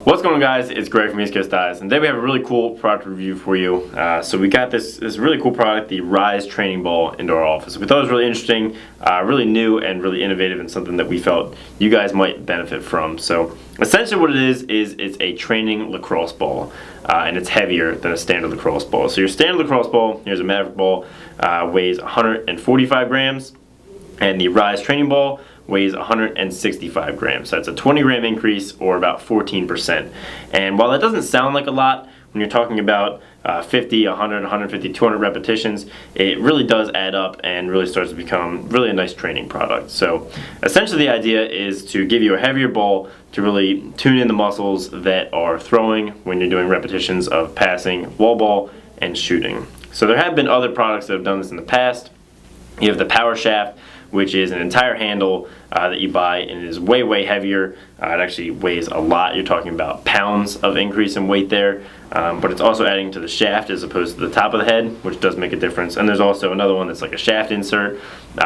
What's going on, guys? It's Greg from East Coast Eyes, and today we have a really cool product review for you. So we got this really cool product, the R.I.S.E training ball, into our office. We thought it was really interesting, really new, and really innovative, and something that we felt you guys might benefit from. So essentially what it is it's a training lacrosse ball, and it's heavier than a standard lacrosse ball. So your standard lacrosse ball, here's a Maverick ball, weighs 145 grams, and the R.I.S.E training ball weighs 165 grams. So that's a 20 gram increase, or about 14%. And while that doesn't sound like a lot, when you're talking about 50, 100, 150, 200 repetitions, it really does add up and really starts to become really a nice training product. So essentially the idea is to give you a heavier ball to really tune in the muscles that are throwing when you're doing repetitions of passing, wall ball, and shooting. So there have been other products that have done this in the past. You have the Power Shaft, which is an entire handle that you buy, and it is way heavier. It actually weighs a lot. You're talking about pounds of increase in weight there, but it's also adding to the shaft as opposed to the top of the head, which does make a difference. And there's also another one that's like a shaft insert,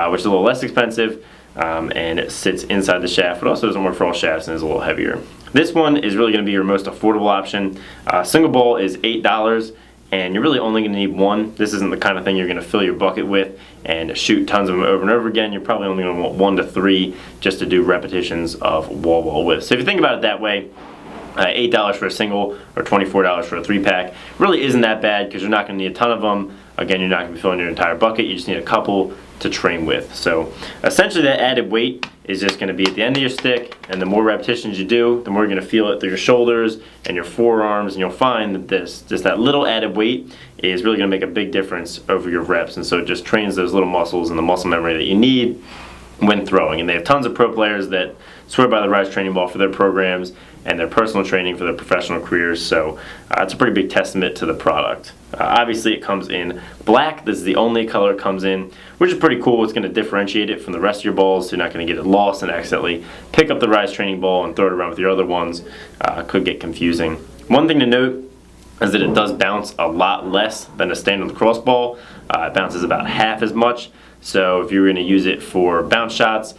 which is a little less expensive, and it sits inside the shaft, but also doesn't work for all shafts and is a little heavier. This one is really going to be your most affordable option. Single ball is $8, and you're really only going to need one. This isn't the kind of thing you're going to fill your bucket with and shoot tons of them over and over again. You're probably only going to want 1 to 3 just to do repetitions of wall ball with. So if you think about it that way, $8 for a single or $24 for a 3-pack really isn't that bad, because you're not going to need a ton of them. Again, you're not going to be filling your entire bucket. You just need a couple to train with. So essentially that added weight is just going to be at the end of your stick, and the more repetitions you do, the more you're going to feel it through your shoulders and your forearms, and you'll find that just that little added weight is really going to make a big difference over your reps. And so it just trains those little muscles and the muscle memory that you need when throwing. And they have tons of pro players that swear by the R.I.S.E training ball for their programs and their personal training for their professional careers. So it's a pretty big testament to the product. Obviously it comes in black. This is the only color it comes in, which is pretty cool. It's going to differentiate it from the rest of your balls, so you're not going to get it lost and accidentally pick up the R.I.S.E training ball and throw it around with your other ones. Could get confusing. One thing to note is that it does bounce a lot less than a standard lacrosse ball. It bounces about half as much. So if you're going to use it for bounce shots,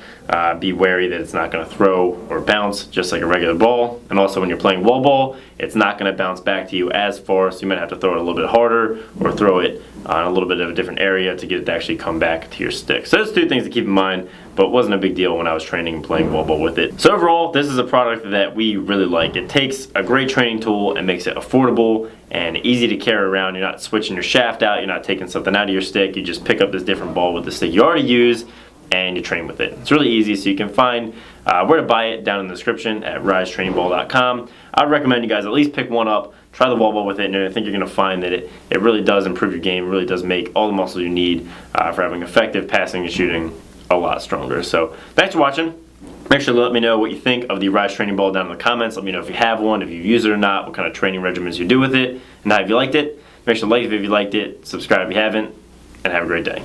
be wary that it's not going to throw or bounce just like a regular ball. And also when you're playing wall ball, it's not going to bounce back to you as far, so you might have to throw it a little bit harder or throw it on a little bit of a different area to get it to actually come back to your stick. So those 2 things to keep in mind, but it wasn't a big deal when I was training and playing wall ball with it. So overall, this is a product that we really like. It takes a great training tool and makes it affordable and easy to carry around. You're not switching your shaft out, you're not taking something out of your stick. You just pick up this different ball with the stick you already use and you train with it. It's really easy, so you can find where to buy it down in the description at risetrainingball.com. I'd recommend you guys at least pick one up, try the wall ball with it, and I think you're going to find that it really does improve your game. It really does make all the muscles you need for having effective passing and shooting a lot stronger. So thanks for watching. Make sure to let me know what you think of the R.I.S.E training ball down in the comments. Let me know if you have one, if you use it or not, what kind of training regimens you do with it, and how have you liked it. Make sure to like it if you liked it, subscribe if you haven't, and have a great day.